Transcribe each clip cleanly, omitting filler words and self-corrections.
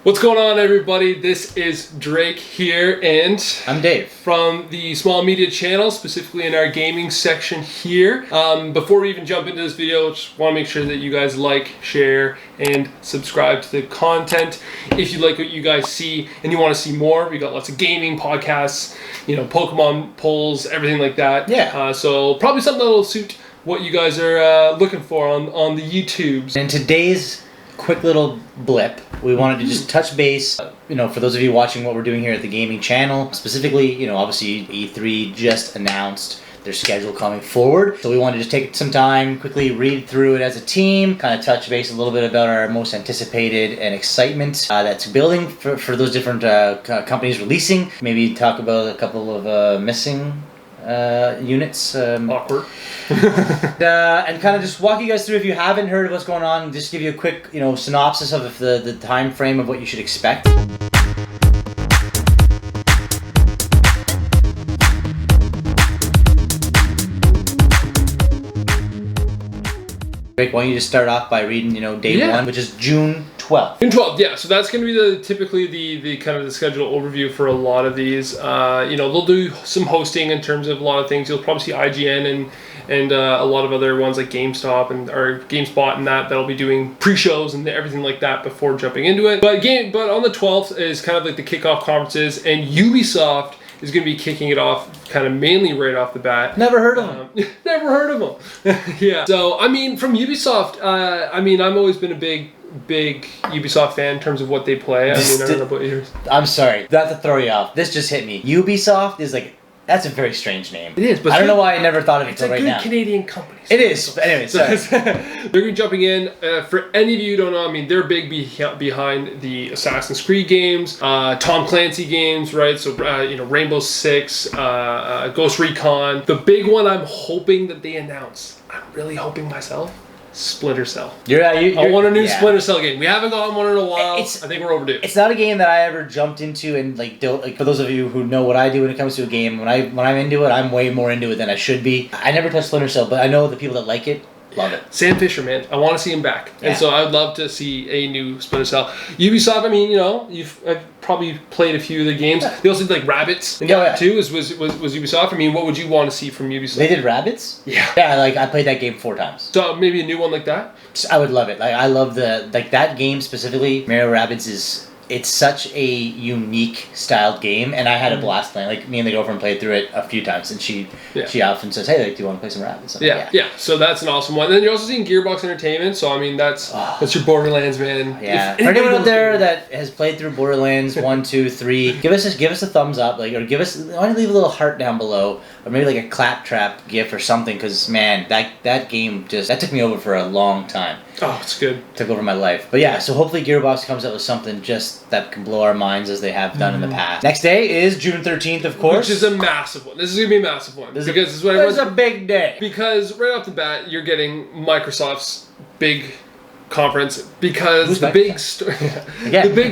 What's going on, everybody? This is Drake here, and I'm Dave from the Small Media channel, specifically in our gaming section here. Before we even jump into this video, just want to make sure that you guys like, share, and subscribe to the content. If you like what you guys see and you want to see more, we got lots of gaming podcasts, Pokemon polls, everything like that. Yeah. So probably something that'll suit what you guys are looking for on the YouTubes. In today's quick little blip, we wanted to just touch base, for those of you watching what we're doing here at the gaming channel, specifically, obviously E3 just announced their schedule coming forward. So we wanted to just take some time, quickly read through it as a team, kind of touch base a little bit about our most anticipated and excitement that's building for those different companies releasing. Maybe talk about a couple of missing units. Awkward. And kind of just walk you guys through, if you haven't heard of what's going on, just give you a quick, synopsis of the time frame of what you should expect. Rick, why don't you just start off by reading, day one, which is June 12th. June 12th, yeah. So that's going to be typically the kind of the schedule overview for a lot of these. They'll do some hosting in terms of a lot of things. You'll probably see IGN and a lot of other ones like GameStop or GameSpot and that'll be doing pre-shows and everything like that before jumping into it. But on the 12th is kind of like the kickoff conferences, and Ubisoft is going to be kicking it off kind of mainly right off the bat. Never heard of them. Never heard of them. Yeah. So, from Ubisoft, I've always been a big Ubisoft fan in terms of what they play. I don't know about yours. I'm sorry, not to throw you off. This just hit me. Ubisoft is that's a very strange name. It is, but I don't know why I never thought of it until right now. It's a good Canadian company. So it is. But anyways, they're going to be jumping in. For any of you who don't know, they're big behind the Assassin's Creed games, Tom Clancy games, right? So, Rainbow Six, Ghost Recon. The big one I'm hoping that they announce, I'm really hoping myself, Splinter Cell. I want a new Splinter Cell game. We haven't gotten one in a while. I think we're overdue. It's not a game that I ever jumped into, and for those of you who know what I do when it comes to a game, when I'm into it, I'm way more into it than I should be. I never touched Splinter Cell, but I know the people that like it love it. Sam Fisher, man. I want to see him back. Yeah. And so I'd love to see a new Splinter Cell. Ubisoft, I've probably played a few of the games. They also did Rabbids too, was Ubisoft. What would you want to see from Ubisoft? They did Rabbids? Yeah. Yeah, I played that game 4 times. So maybe a new one like that? I would love it. I love that game specifically. Mario Rabbids it's such a unique styled game, and I had a blast playing. Me and the girlfriend played through it a few times, and she often says, "Hey, do you want to play some Rabbids?" Yeah. So that's an awesome one. And then you're also seeing Gearbox Entertainment. So that's your Borderlands, man. Yeah. For anyone out there that has played through Borderlands 1, 2, 3, give us a thumbs up, or give us. Why don't you leave a little heart down below, or maybe a claptrap gif or something, because man, that game that took me over for a long time. Oh, it's good. Took over my life. But yeah, so hopefully Gearbox comes up with something just that can blow our minds as they have done in the past. Next day is June 13th, of course. Which is a massive one. This is going to be a massive one. This is a big day. Because right off the bat, you're getting Microsoft's big conference, because the big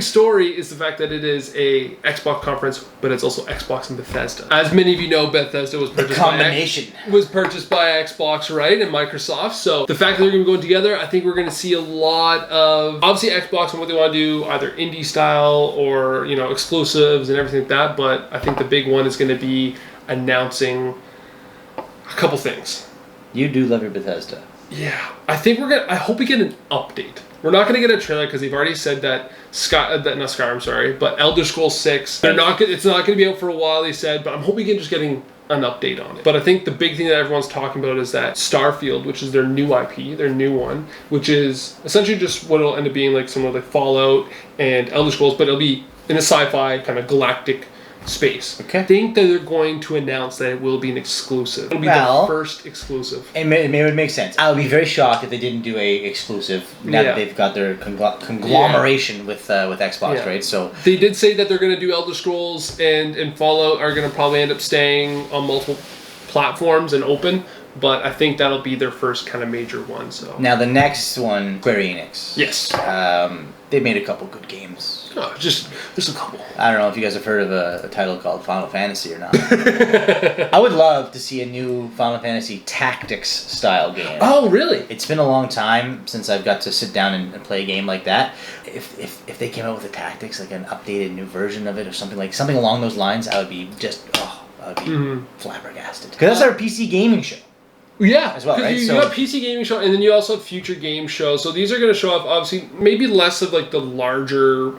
story is the fact that it is a Xbox conference, but it's also Xbox and Bethesda. As many of you know, Bethesda was purchased by Xbox, right, and Microsoft. So the fact that they're going to be going together, I think we're going to see a lot of obviously Xbox and what they want to do, either indie style or exclusives and everything like that. But I think the big one is going to be announcing a couple things. You do love your Bethesda. Yeah, I think I hope we get an update. We're not going to get a trailer because they've already said that but Elder Scrolls 6. It's not going to be out for a while. They said, but I'm hoping just getting an update on it. But I think the big thing that everyone's talking about is that Starfield, which is their new IP, their new one, which is essentially just what it'll end up being similar like Fallout and Elder Scrolls, but it'll be in a sci-fi kind of galactic space. Okay. I think that they're going to announce that it will be an exclusive. It'll be the first exclusive. It would make sense. I would be very shocked if they didn't do a exclusive now that they've got their conglomeration with Xbox, right? So they did say that they're going to do Elder Scrolls and Fallout are going to probably end up staying on multiple platforms and open. But I think that'll be their first kind of major one. So now the next one, Square Enix. Yes. they made a couple good games. Oh, just a couple. I don't know if you guys have heard of a title called Final Fantasy or not. I would love to see a new Final Fantasy Tactics style game. Oh, really? It's been a long time since I've got to sit down and play a game like that. If they came out with a Tactics, like an updated new version of it or something along those lines, I would be flabbergasted. Because that's our PC gaming show. Yeah, as well, right? You got PC gaming show, and then you also have future game shows. So these are going to show off, obviously, maybe less of like the larger,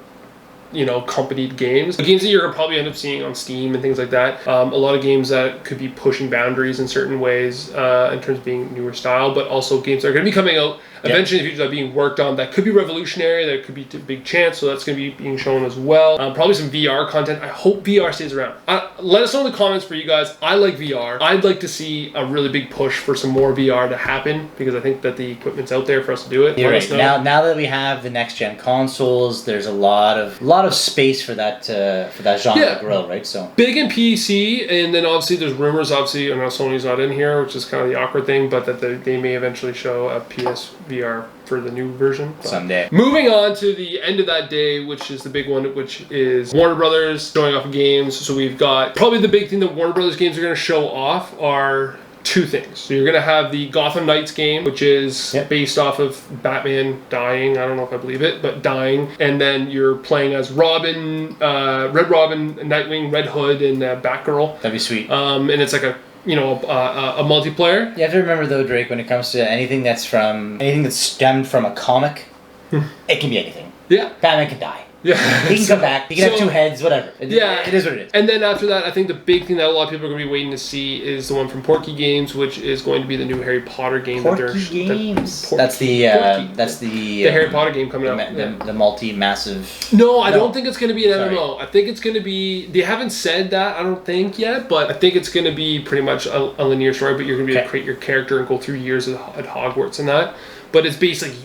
companied games. The games that you're going to probably end up seeing on Steam and things like that. A lot of games that could be pushing boundaries in certain ways in terms of being newer style, but also games that are going to be coming out eventually in the future that are being worked on that could be revolutionary, that could be a big chance, so that's going to be being shown as well. Probably some VR content. I hope VR stays around. Let us know in the comments for you guys. I like VR. I'd like to see a really big push for some more VR to happen because I think that the equipment's out there for us to do it. You're right. Now that we have the next gen consoles, there's a lot of space for that genre to grow, right? So big in PC, and then obviously there's rumors. Obviously, I know Sony's not in here, which is kind of the awkward thing, but that they may eventually show a PSVR for the new version someday. Moving on to the end of that day, which is the big one, which is Warner Brothers showing off games. So we've got probably the big thing that Warner Brothers games are going to show off are two things. So you're going to have the Gotham Knights game, which is based off of Batman dying. I don't know if I believe it, but dying. And then you're playing as Robin, Red Robin, Nightwing, Red Hood, and Batgirl. That'd be sweet. And it's like a multiplayer. You have to remember though, Drake, when it comes to anything that's stemmed from a comic, it can be anything. Yeah. Batman can die. Yeah. He can come back. He can have two heads, whatever. It is what it is. And then after that, I think the big thing that a lot of people are going to be waiting to see is the one from Porky Games, which is going to be the new Harry Potter game. Porky Games. That's the Harry Potter game coming out. The multi-massive. No, I don't think it's going to be an MMO. I think it's going to be. They haven't said that, I don't think yet, but I think it's going to be pretty much a linear story. But you're going to be able to create your character and go through years at Hogwarts and that. But it's basically.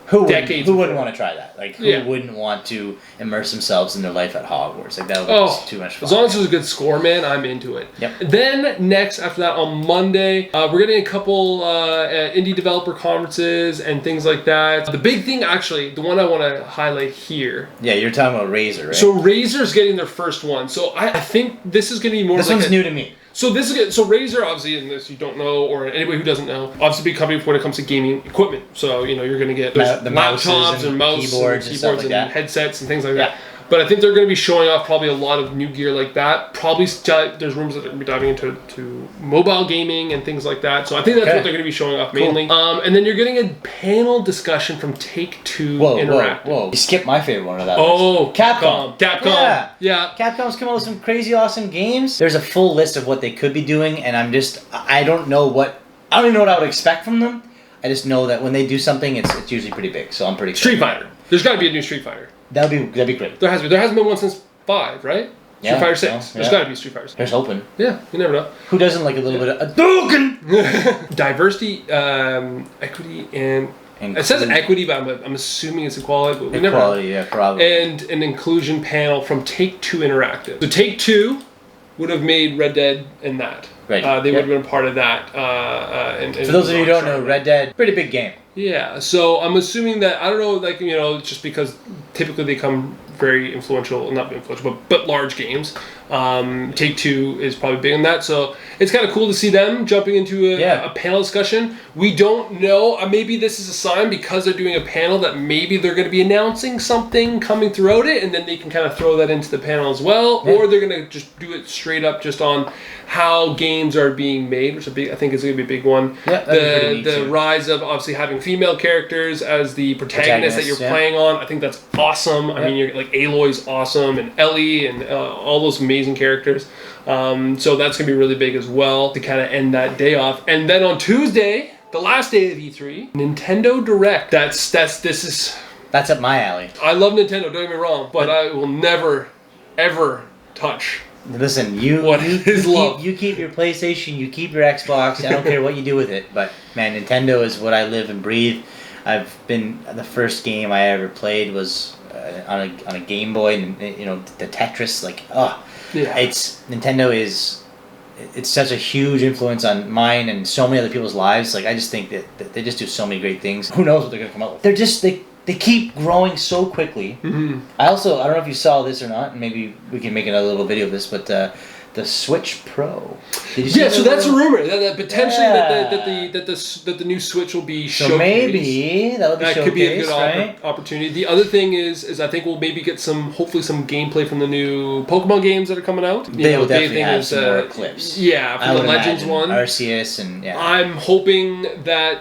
Who wouldn't want to try that? Like, who wouldn't want to immerse themselves in their life at Hogwarts? Like, that would be too much fun. As long as there's a good score, man, I'm into it. Yep. Then, next, after that, on Monday, we're getting a couple indie developer conferences and things like that. The big thing, actually, the one I want to highlight here. Yeah, you're talking about Razer, right? So, Razer's getting their first one. So, I think this is going to be more This one's new to me. So Razer, obviously, and this you don't know, or anybody who doesn't know, obviously a big company when it comes to gaming equipment. So you're going to get the laptops and mouse keyboards and headsets and things like that. But I think they're going to be showing off probably a lot of new gear like that. Probably there's rumors that they're going to be diving into mobile gaming and things like that. So I think that's what they're going to be showing off mainly. And then you're getting a panel discussion from Take-Two Interactive. Whoa. You skipped my favorite one of that. Oh, list. Capcom. Yeah. Capcom's come out with some crazy awesome games. There's a full list of what they could be doing, and I don't know what I would expect from them. I just know that when they do something, it's usually pretty big. So I'm pretty excited. Street Fighter. There's got to be a new Street Fighter. That'd be great. There hasn't been one since 5, right? Yeah, Street Fighter 6. There's got to be Street Fighter 6. There's hoping. Yeah, you never know. Who doesn't like a little bit of Hadouken? Diversity, equity, and it says equity, but I'm assuming it's equality. But we never know. Yeah, probably. And an inclusion panel from Take-Two Interactive. So Take-Two would have made Red Dead and that. Right. They would have been part of that. For those of you who don't know, Red Dead, pretty big game. Yeah, so I'm assuming that, I don't know, just because typically they come very influential, not influential, but large games. Take-Two is probably big on that, so it's kind of cool to see them jumping into a panel discussion. We don't know, maybe this is a sign because they're doing a panel that maybe they're going to be announcing something coming throughout it, and then they can kind of throw that into the panel as well, or they're going to just do it straight up just on how games are being made, which I think is going to be a big one. Yeah, the rise of obviously having female characters as the protagonists that you're playing on, I think that's awesome. I mean, you're like Aloy's awesome, and Ellie, and all those amazing characters. So that's going to be really big as well to kind of end that day off. And then on Tuesday, the last day of E3, Nintendo Direct. That's up my alley. I love Nintendo, don't get me wrong, but I will never, ever touch. Listen, you keep your PlayStation, you keep your Xbox. I don't care what you do with it, but man, Nintendo is what I live and breathe. The first game I ever played was on a Game Boy, and the Tetris. Nintendo is. It's such a huge influence on mine and so many other people's lives. Like, I just think that they just do so many great things. Who knows what they're gonna come up with? they keep growing so quickly. Mm-hmm. I don't know if you saw this or not, and maybe we can make another little video of this, but the Switch Pro. Did you see so that's a rumor that potentially that the new Switch will be showcased. So maybe that would be could be a good right? opportunity. The other thing is I think we'll maybe get hopefully some gameplay from the new Pokemon games that are coming out. They will definitely have some more clips. Yeah, from the Legends one. Arceus and yeah. I'm hoping that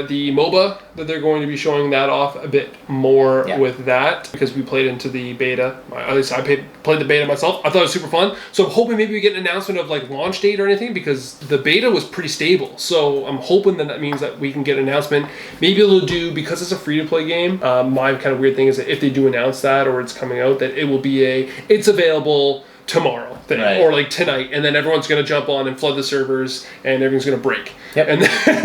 the MOBA that they're going to be showing that off a bit more with that because we played into the beta. At least I played the beta myself. I thought it was super fun. So I'm hoping maybe we get an announcement of like launch date or anything because the beta was pretty stable. So I'm hoping that means that we can get an announcement. Maybe they'll do, because it's a free-to-play game, my kind of weird thing is that if they do announce that or it's coming out, that it will be it's available tomorrow thing, or like tonight, and then everyone's going to jump on and flood the servers and everything's going to break. Yep. And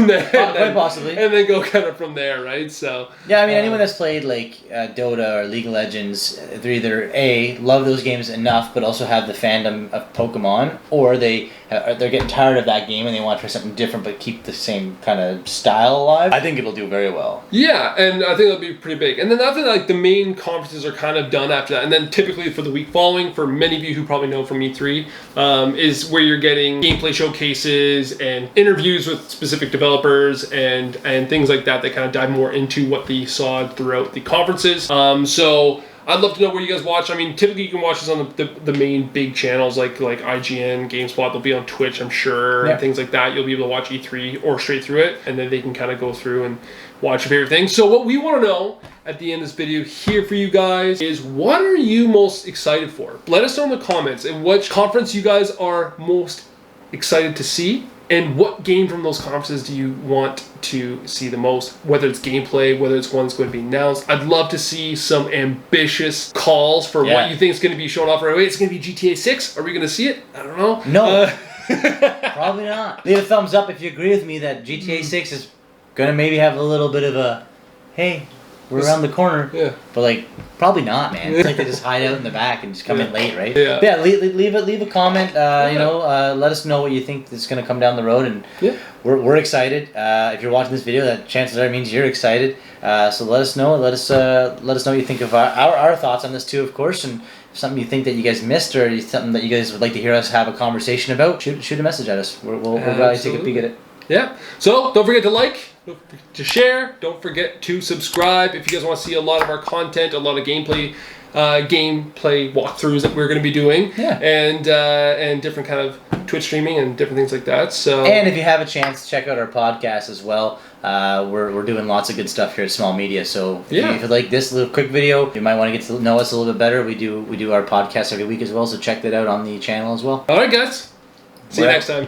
then quite possibly. And then go kind of from there, right? So yeah, I mean, anyone that's played like Dota or League of Legends, they're either love those games enough, but also have the fandom of Pokemon, or they're getting tired of that game and they want to try something different but keep the same kind of style alive. I think it'll do very well. Yeah, and I think it'll be pretty big. And then after that, like the main conferences are kind of done after that, and then typically for the week following, for many of you who probably know from E3, is where you're getting gameplay showcases and interviews with specific developers and things like that kind of dive more into what they saw throughout the conferences. So I'd love to know where you guys watch. I mean, typically you can watch this on the main big channels like IGN, GameSpot. They'll be on Twitch, I'm sure, and things like that. You'll be able to watch E3 or straight through it, and then they can kind of go through and watch your favorite things. So what we want to know at the end of this video here for you guys is, what are you most excited for? Let us know in the comments and which conference you guys are most excited to see. And what game from those conferences do you want to see the most? Whether it's gameplay, whether it's one that's going to be announced. I'd love to see some ambitious calls for what you think is going to be shown off right away. It's going to be GTA 6. Are we going to see it? I don't know. No. Probably not. Leave a thumbs up if you agree with me that GTA 6 is going to maybe have a little bit of a, hey, we're around the corner. Yeah. But like, probably not, man. It's like they just hide out in the back and just come in late, right? Yeah. But yeah, leave a comment. Let us know what you think is going to come down the road, and we're excited. If you're watching this video, that chances are means you're excited. So let us know. Let us know what you think of our thoughts on this too, of course, and if something you think that you guys missed or something that you guys would like to hear us have a conversation about, shoot a message at us. We'll probably take a peek at it. Yeah. So don't forget to like, don't forget to share, don't forget to subscribe if you guys want to see a lot of our content, a lot of gameplay walkthroughs that we're going to be doing, and different kind of Twitch streaming and different things like that. So, and if you have a chance, check out our podcast as well. We're doing lots of good stuff here at Small Media. So if you like this little quick video, you might want to get to know us a little bit better. We do our podcast every week as well. So check that out on the channel as well. All right, guys. See you next time.